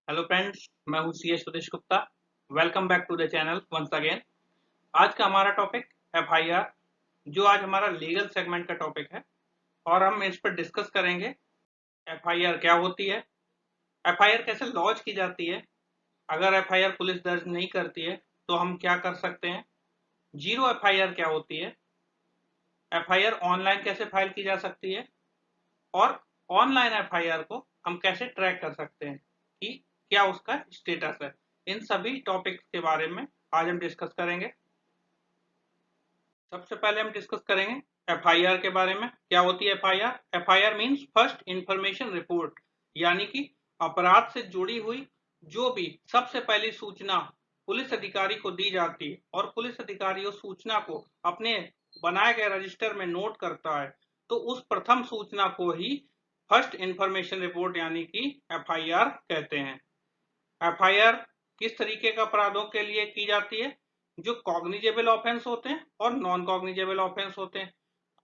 Hello friends, मैं हूं C S Sudesh Gupta. Welcome back to the channel once again. आज का हमारा टॉपिक एफआईआर, जो आज हमारा लीगल सेगमेंट का टॉपिक है और हम इस पर डिस्कस करेंगे एफआईआर क्या होती है, एफआईआर कैसे लॉन्च की जाती है, अगर एफआईआर पुलिस दर्ज नहीं करती है तो हम क्या कर सकते हैं, जीरो एफआईआर क्या होती है, एफआईआर ऑनलाइन कैसे फाइल की जा सकती है और ऑनलाइन एफआईआर को हम कैसे ट्रैक कर सकते हैं कि क्या उसका स्टेटस है। इन सभी टॉपिक्स के बारे में आज हम डिस्कस करेंगे। सबसे पहले हम डिस्कस करेंगे एफआईआर के बारे में। क्या होती है FIR? FIR means first information report, यानी कि अपराध से जुड़ी हुई जो भी सबसे पहली सूचना पुलिस अधिकारी को दी जाती है और पुलिस अधिकारी उस सूचना को अपने बनाए गए रजिस्टर में नोट करता है, तो उस प्रथम सूचना को ही फर्स्ट इंफॉर्मेशन रिपोर्ट यानी कि एफआईआर कहते हैं। एफआईआर किस तरीके का अपराधों के लिए की जाती है? जो कॉग्निजेबल ऑफेंस होते हैं और नॉन कॉग्निजेबल ऑफेंस होते हैं।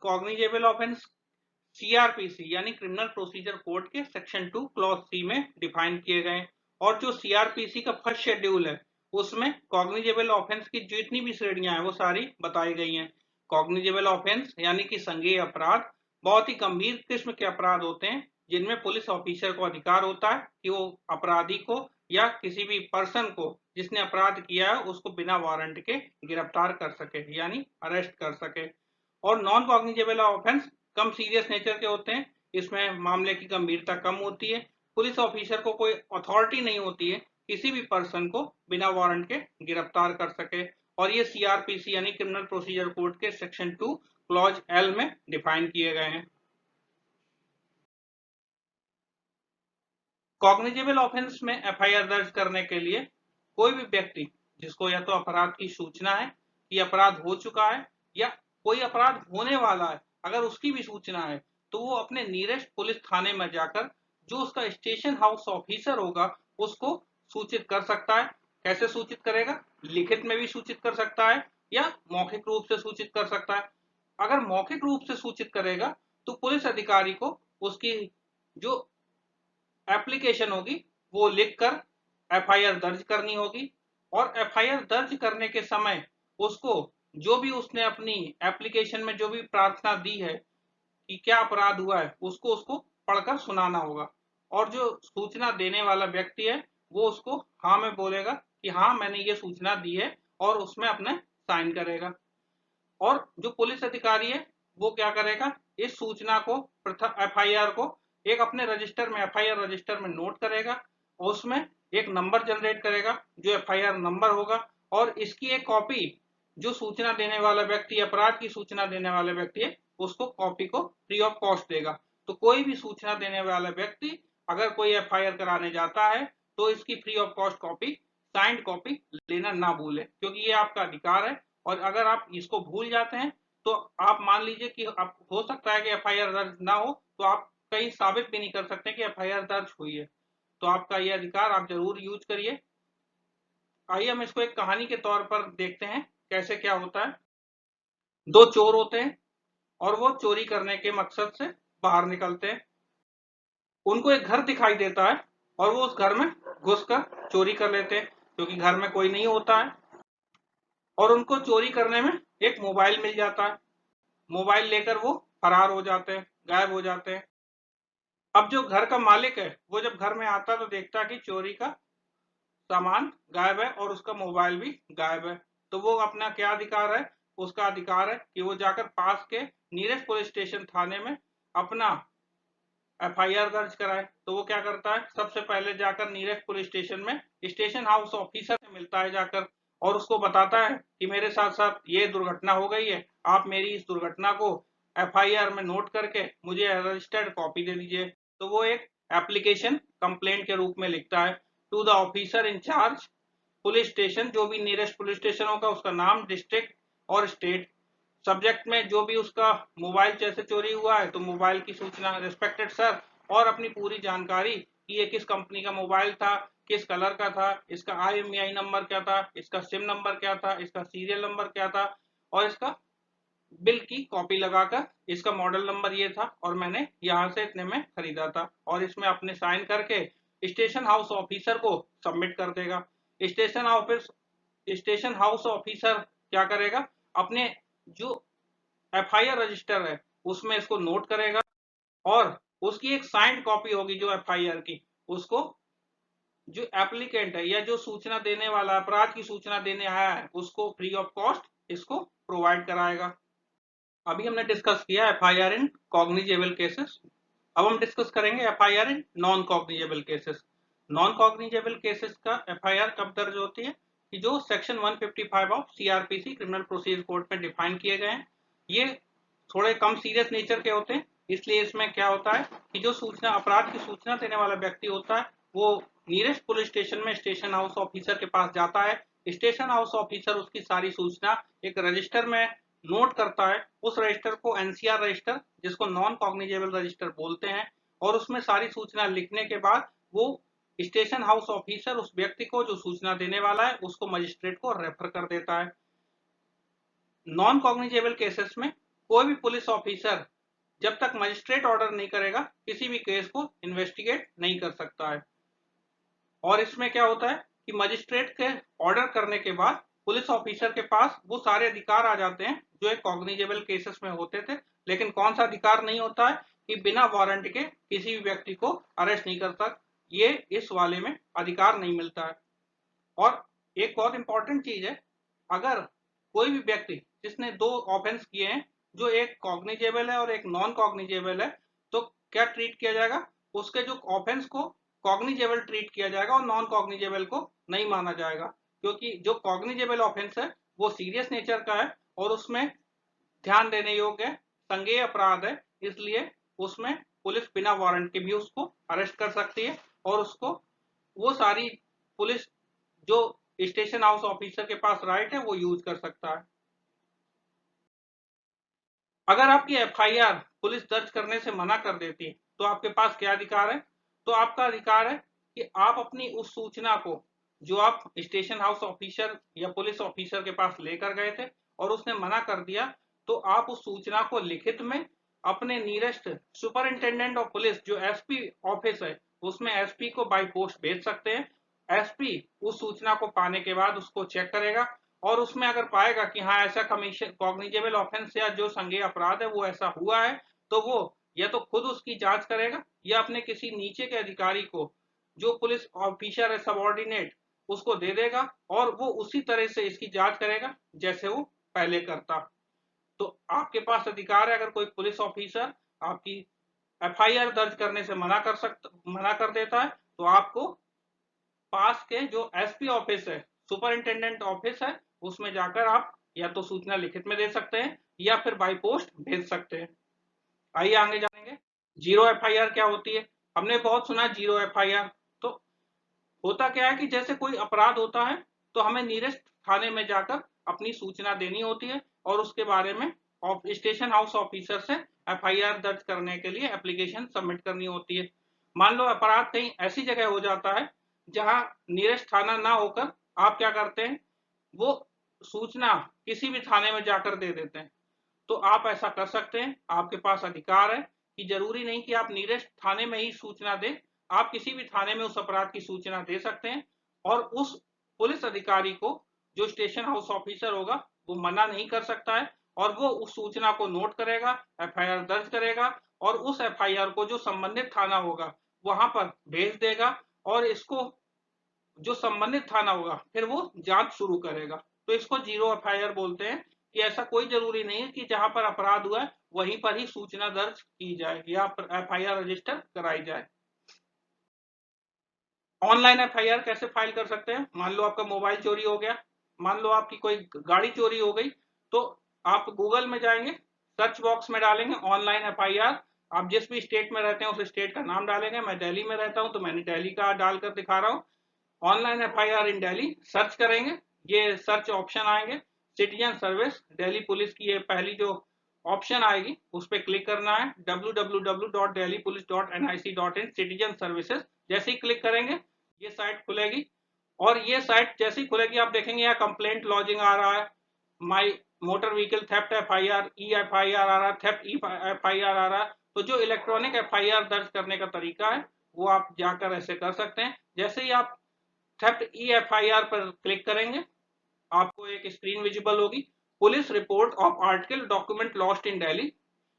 कॉग्निजेबल ऑफेंस सीआरपीसी यानी क्रिमिनल प्रोसीजर कोड के सेक्शन 2 क्लॉज सी में डिफाइन किए गए हैं और जो सीआरपीसी का फर्स्ट शेड्यूल है उसमें कॉग्निजेबल ऑफेंस की जितनी भी श्रेणियां हैं वो सारी बताई गई हैं। कॉग्निजेबल ऑफेंस यानी कि संज्ञेय अपराध बहुत ही गंभीर किस्म के अपराध होते हैं जिनमें पुलिस ऑफिसर को अधिकार होता है कि वो अपराधी को या किसी भी पर्सन को जिसने अपराध किया है उसको बिना वारंट के गिरफ्तार कर सके यानी अरेस्ट कर सके। और नॉन कॉग्निजेबल ऑफेंस कम सीरियस नेचर के होते हैं, इसमें मामले की गंभीरता कम होती है, पुलिस ऑफिसर को कोई अथॉरिटी नहीं होती है किसी भी पर्सन को बिना वारंट के गिरफ्तार कर सके, और ये सीआरपीसी यानी क्रिमिनल प्रोसीजर कोड के सेक्शन 2 क्लॉज एल में डिफाइन किए गए हैं। कॉग्निजेबल ऑफेंस में एफआईआर दर्ज करने के लिए कोई भी व्यक्ति जिसको या तो अपराध की सूचना है कि अपराध हो चुका है या कोई अपराध होने वाला है, अगर उसकी भी सूचना है तो वो अपने नियरेस्ट पुलिस थाने में जाकर जो उसका स्टेशन हाउस ऑफिसर होगा उसको सूचित कर सकता है। कैसे सूचित करेगा? लिखित में भी सूचित कर सकता है या मौखिक रूप से सूचित कर सकता है। अगर मौखिक रूप से सूचित करेगा तो पुलिस अधिकारी को उसकी जो एप्लीकेशन होगी वो लिखकर एफआईआर दर्ज करनी होगी और एफआईआर दर्ज करने के समय उसको जो भी उसने अपनी एप्लीकेशन में जो भी प्रार्थना दी है कि क्या अपराध हुआ है उसको उसको पढ़कर सुनाना होगा और जो सूचना देने वाला व्यक्ति है वो उसको हाँ में बोलेगा कि हाँ मैंने ये सूचना दी है और उसमें अपने साइन करेगा। और जो पुलिस अधिकारी है वो क्या करेगा, इस सूचना को एफआईआर को एक अपने रजिस्टर में एफआईआर रजिस्टर में नोट करेगा और उसमें एक नंबर जनरेट करेगा जो एफआईआर नंबर होगा और इसकी एक कॉपी जो सूचना देने वाला व्यक्ति अपराध की सूचना देने वाले व्यक्ति है उसको कॉपी को फ्री ऑफ कॉस्ट देगा। तो कोई भी सूचना देने वाला व्यक्ति अगर कोई एफआईआर कराने जाता है तो इसकी free of cost copy signed copy लेना ना भूले, क्योंकि ये आपका अधिकार है। और अगर आप इसको भूल जाते हैं तो आप मान लीजिए कि आप हो सकता है कि एफआईआर दर्ज ना हो तो आप कहीं साबित भी नहीं कर सकते कि एफआईआर दर्ज हुई है। तो आपका ये अधिकार आप जरूर यूज करिए। आइए हम इसको एक कहानी के तौर पर देखते हैं कैसे क्या होता है। दो चोर होते हैं और वो चोरी करने के मकसद से बाहर निकलते हैं। उनको एक घर दिखाई देता है और वो उस घर में घुसकर चोरी कर लेते हैं क्योंकि घर में कोई नहीं होता है और उनको चोरी करने में एक मोबाइल मिल जाता है। मोबाइल लेकर वो फरार हो जाते हैं, गायब हो जाते हैं। अब जो घर का मालिक है वो जब घर में आता है तो देखता है कि चोरी का सामान गायब है और उसका मोबाइल भी गायब है। तो वो अपना क्या अधिकार है? उसका अधिकार है कि वो जाकर पास के नियरेस्ट पुलिस स्टेशन थाने में अपना एफआईआर दर्ज कराए। तो वो क्या करता है, सबसे पहले जाकर नियरेस्ट पुलिस स्टेशन में स्टेशन हाउस ऑफिसर से मिलता है जाकर और उसको बताता है कि मेरे साथ साथ ये दुर्घटना हो गई है, आप मेरी इस दुर्घटना को एफआईआर में नोट करके मुझे रजिस्टर्ड कॉपी दे दीजिए। तो वो एक एप्लीकेशन कंप्लेंट के रूप में लिखता है to the officer in charge police station, जो भी नियरेस्ट पुलिस स्टेशन होगा उसका नाम, डिस्ट्रिक्ट और स्टेट। सब्जेक्ट में जो भी उसका मोबाइल जैसे चोरी हुआ है तो मोबाइल की सूचना, रिस्पेक्टेड सर, और अपनी पूरी जानकारी कि ये किस कंपनी का मोबाइल था, किस कलर का था, इसका IMEI नंबर क्या था, इसका सिम नंबर क्या था, इसका सीरियल नंबर क्या था और इसका बिल की कॉपी लगाकर इसका मॉडल नंबर ये था और मैंने यहाँ से इतने में खरीदा था और इसमें अपने साइन करके स्टेशन हाउस ऑफिसर को सबमिट कर देगा। स्टेशन हाउस ऑफिसर क्या करेगा, अपने जो एफआईआर रजिस्टर है उसमें इसको नोट करेगा और उसकी एक साइंड कॉपी होगी जो एफआईआर की, उसको जो एप्लीकेंट है या जो सूचना देने वाला, अपराध की सूचना देने आया है, उसको फ्री ऑफ कॉस्ट इसको प्रोवाइड कराएगा। अभी हमने डिस्कस किया एफआईआर इन कॉग्निजेबल केसेस। अब हम डिस्कस करेंगे FIR in non cognizable cases. Non cognizable cases का एफआईआर कब दर्ज होती है कि जो section 155 of CrPC criminal procedure code में डिफाइन किए गए हैं, ये थोड़े कम सीरियस नेचर के होते हैं। इसलिए इसमें क्या होता है कि जो सूचना, अपराध की सूचना देने वाला व्यक्ति होता है, वो नियरेस्ट पुलिस स्टेशन में स्टेशन हाउस ऑफिसर के पास जाता है। स्टेशन हाउस ऑफिसर उसकी सारी सूचना एक रजिस्टर में नोट करता है। उस रजिस्टर को एनसीआर रजिस्टर, जिसको नॉन कॉग्निजेबल रजिस्टर बोलते हैं, और उसमें सारी सूचना लिखने के बाद वो स्टेशन हाउस ऑफिसर उस व्यक्ति को जो सूचना देने वाला है उसको मजिस्ट्रेट को रेफर कर देता है। नॉन कॉग्निजेबल केसेस में कोई भी पुलिस ऑफिसर जब तक मजिस्ट्रेट ऑर्डर नहीं करेगा किसी भी केस को इन्वेस्टिगेट नहीं कर सकता है। और इसमें क्या होता है कि मजिस्ट्रेट के ऑर्डर करने के बाद पुलिस ऑफिसर के पास वो सारे अधिकार आ जाते हैं जो एक कॉग्निजेबल केसेस में होते थे। लेकिन कौन सा अधिकार नहीं होता है कि बिना वारंट के किसी भी व्यक्ति को अरेस्ट नहीं कर सकता, ये इस वाले में अधिकार नहीं मिलता है। और एक बहुत इंपॉर्टेंट चीज है, अगर कोई भी व्यक्ति जिसने दो ऑफेंस किए हैं, जो एक कॉग्निजेबल है और एक नॉन कॉग्निजेबल है, तो क्या ट्रीट किया जाएगा, उसके जो ऑफेंस को कॉग्निजेबल ट्रीट किया जाएगा और नॉन कॉग्निजेबल को नहीं माना जाएगा। क्योंकि जो कॉग्निजेबल ऑफेंस है वो सीरियस नेचर का है और उसमें ध्यान देने योग्य है, संज्ञेय अपराध है, इसलिए उसमें पुलिस बिना वारंट के भी उसको अरेस्ट कर सकती है और उसको वो सारी पुलिस जो स्टेशन हाउस ऑफिसर के पास राइट है वो यूज कर सकता है। अगर आपकी एफआईआर पुलिस दर्ज करने से मना कर देती है तो आपके पास क्या अधिकार है, तो आपका अधिकार है कि आप अपनी उस सूचना को जो आप स्टेशन हाउस ऑफिसर या पुलिस ऑफिसर के पास लेकर गए थे और उसने मना कर दिया, तो आप उस सूचना को लिखित में अपने नियरेस्ट सुपरिंटेंडेंट ऑफ पुलिस जो एसपी ऑफिस है उसमें एसपी को बाय पोस्ट भेज सकते हैं। एसपी उस सूचना को पाने के बाद उसको चेक करेगा और उसमें अगर पाएगा कि हाँ ऐसा कमीशन कॉग्निजेबल ऑफेंस या जो संज्ञेय अपराध है वो ऐसा हुआ है, तो वो या तो खुद उसकी जांच करेगा या अपने किसी नीचे के अधिकारी को जो पुलिस ऑफिसर है सबऑर्डिनेट उसको दे देगा और वो उसी तरह से इसकी जांच करेगा जैसे वो पहले करता। तो आपके पास अधिकार है, अगर कोई पुलिस ऑफिसर आपकी एफआईआर दर्ज करने से मना कर देता है तो आपको पास के जो एसपी ऑफिस है, सुपरिंटेंडेंट ऑफिस है, उसमें जाकर आप या तो सूचना लिखित में दे सकते हैं या फिर बाई पोस्ट भेज सकते हैं। आइए आगे जानेंगे जीरो एफआईआर क्या होती है। हमने बहुत सुना जीरो एफआईआर। तो होता क्या है कि जैसे कोई अपराध होता है तो हमें नियरेस्ट थाने में जाकर अपनी सूचना देनी होती है और उसके बारे में स्टेशन हाउस ऑफिसर से एफआईआर दर्ज करने के लिए एप्लीकेशन सबमिट करनी होती है। मान लो अपराध कहीं ऐसी जगह हो जाता है जहां नियरेस्ट थाना ना होकर आप क्या करते हैं, वो सूचना किसी भी थाने में जाकर दे देते हैं। तो आप ऐसा कर सकते हैं, आपके पास अधिकार है कि जरूरी नहीं कि आप नियरेस्ट थाने में ही सूचना दें, आप किसी भी थाने में उस अपराध की सूचना दे सकते हैं और उस पुलिस अधिकारी को जो स्टेशन हाउस ऑफिसर होगा वो मना नहीं कर सकता है और वो उस सूचना को नोट करेगा, एफआईआर दर्ज करेगा और उस एफआईआर को जो संबंधित थाना होगा वहां पर भेज देगा और इसको जो संबंधित थाना होगा फिर वो जांच शुरू करेगा। तो इसको जीरो एफआईआर बोलते हैं कि ऐसा कोई जरूरी नहीं है कि जहां पर अपराध हुआ है वहीं पर ही सूचना दर्ज की जाए या एफआईआर रजिस्टर कराई जाए। ऑनलाइन एफआईआर कैसे फाइल कर सकते हैं, मान लो आपका मोबाइल चोरी हो गया, मान लो आपकी कोई गाड़ी चोरी हो गई, तो आप गूगल में जाएंगे, सर्च बॉक्स में डालेंगे ऑनलाइन एफआईआर, आप जिस भी स्टेट में रहते हैं उस स्टेट का नाम डालेंगे। मैं दिल्ली में रहता हूं तो मैंने दिल्ली का डालकर दिखा रहा हूं। ऑनलाइन एफआईआर इन दिल्ली सर्च करेंगे, ये सर्च ऑप्शन आएंगे, सिटीजन सर्विस दिल्ली पुलिस की ये पहली जो ऑप्शन आएगी उस पर क्लिक करना है, www.delhipolice.nic.in सिटीजन सर्विसेज। जैसे ही क्लिक करेंगे ये साइट खुलेगी और ये साइट जैसे ही खुलेगी आप देखेंगे यहाँ कंप्लेंट लॉजिंग आ रहा है, my motor vehicle theft FIR, e FIR आ रहा है, थेफ्ट ई एफआईआर आ रहा है। तो जो इलेक्ट्रॉनिक एफआईआर दर्ज करने का तरीका है वो आप जाकर ऐसे कर सकते हैं। जैसे ही आप थेफ्ट EFIR पर क्लिक करेंगे आपको एक स्क्रीन विजिबल होगी, police report of article document lost in Delhi.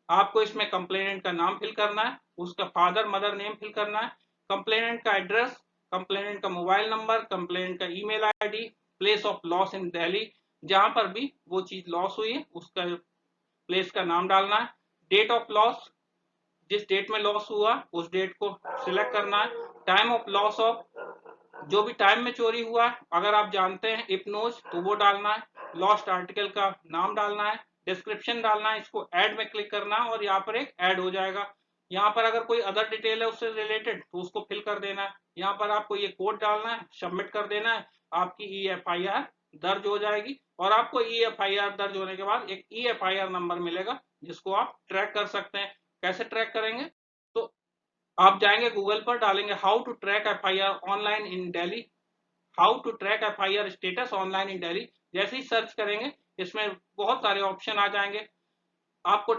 आपको इसमें कंप्लेनेंट का नाम फिल करना है, उसका फादर मदर नेम फिल करना है, कंप्लेनेंट का एड्रेस, कंप्लेनेंट का मोबाइल नंबर, कंप्लेनेंट का email ID, place of loss in Delhi, जहां पर भी वो चीज लॉस हुई है उसका प्लेस का नाम डालना है, डेट ऑफ लॉस, जिस डेट में लॉस हुआ उस डेट को सिलेक्ट करना है, टाइम ऑफ लॉस ऑफ, जो भी टाइम में चोरी हुआ है अगर आप जानते हैं इपनोज तो वो डालना है, लॉस्ट आर्टिकल का नाम डालना है, डिस्क्रिप्शन डालना है, इसको ऐड में क्लिक करना है और यहाँ पर एक ऐड हो जाएगा। यहाँ पर अगर कोई अदर डिटेल है उससे रिलेटेड तो उसको फिल कर देना है। यहाँ पर आपको ये कोड डालना है, सबमिट कर देना है, आपकी EFIR दर्ज हो जाएगी और आपको EFIR दर्ज होने के बाद एक EFIR नंबर मिलेगा जिसको आप ट्रैक कर सकते हैं। कैसे ट्रैक करेंगे? तो आप जाएंगे गूगल पर, डालेंगे how to track FIR online in Delhi, how to track FIR status online in Delhi. जैसे ही सर्च करेंगे इसमें बहुत सारे ऑप्शन आ जाएंगे, आपको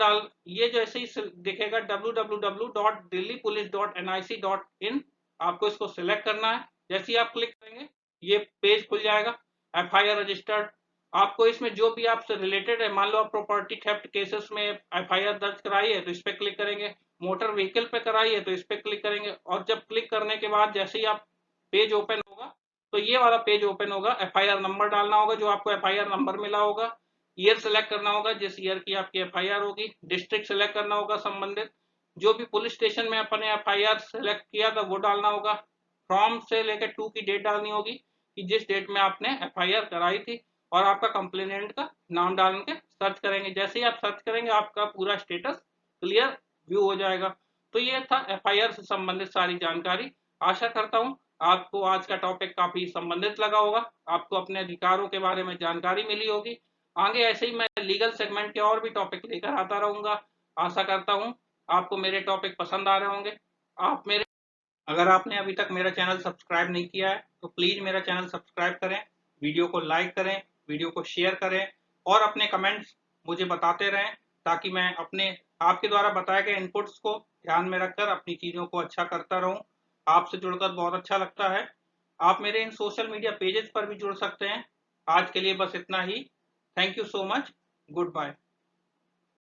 ये जैसे ही दिखेगा www.delhipolice.nic.in, आपको इसको सिलेक्ट करना है। जैसे ही आप क्लिक करेंगे ये पेज खुल जाएगा, FIR रजिस्टर्ड। आपको इसमें जो भी आपसे रिलेटेड है, मान लो आप प्रॉपर्टी थेफ्ट केसेस में FIR दर्ज कराई है तो इस पर क्लिक करेंगे, मोटर व्हीकल पे कराई है तो इस पर क्लिक करेंगे और जब क्लिक करने के बाद जैसे ही आप पेज ओपन होगा तो ये वाला पेज ओपन होगा, FIR नंबर डालना होगा, जो आपको FIR नंबर मिला होगा, ईयर सेलेक्ट करना होगा जिस ईयर की आपकी FIR होगी, डिस्ट्रिक्ट सेलेक्ट करना होगा संबंधित, जो भी पुलिस स्टेशन में अपने FIR सेलेक्ट किया था वो डालना होगा, फ्रॉम से लेकर टू की डेट डालनी होगी कि जिस डेट में आपने FIR कराई थी, और आपका कंप्लेनेंट का नाम डाल के सर्च करेंगे। जैसे ही आप सर्च करेंगे आपका पूरा स्टेटस क्लियर व्यू हो जाएगा। तो ये था FIR से संबंधित सारी जानकारी। आशा करता हूँ आपको आज का टॉपिक काफी संबंधित लगा होगा, आपको अपने अधिकारों के बारे में जानकारी मिली होगी। आगे ऐसे ही मैं लीगल सेगमेंट के और भी टॉपिक लेकर आता रहूंगा। आशा करता हूँ आपको मेरे टॉपिक पसंद आ रहे होंगे। अगर आपने अभी तक मेरा चैनल सब्सक्राइब नहीं किया है तो प्लीज मेरा चैनल सब्सक्राइब करें, वीडियो को लाइक करें, वीडियो को शेयर करें और अपने कमेंट्स मुझे बताते रहें ताकि मैं अपने आपके द्वारा बताए गए इनपुट्स को ध्यान में रखकर अपनी चीजों को अच्छा करता रहूं। आपसे जुड़कर बहुत अच्छा लगता है। आप मेरे इन सोशल मीडिया पेजेस पर भी जुड़ सकते हैं। आज के लिए बस इतना ही। Thank you so much. Good bye.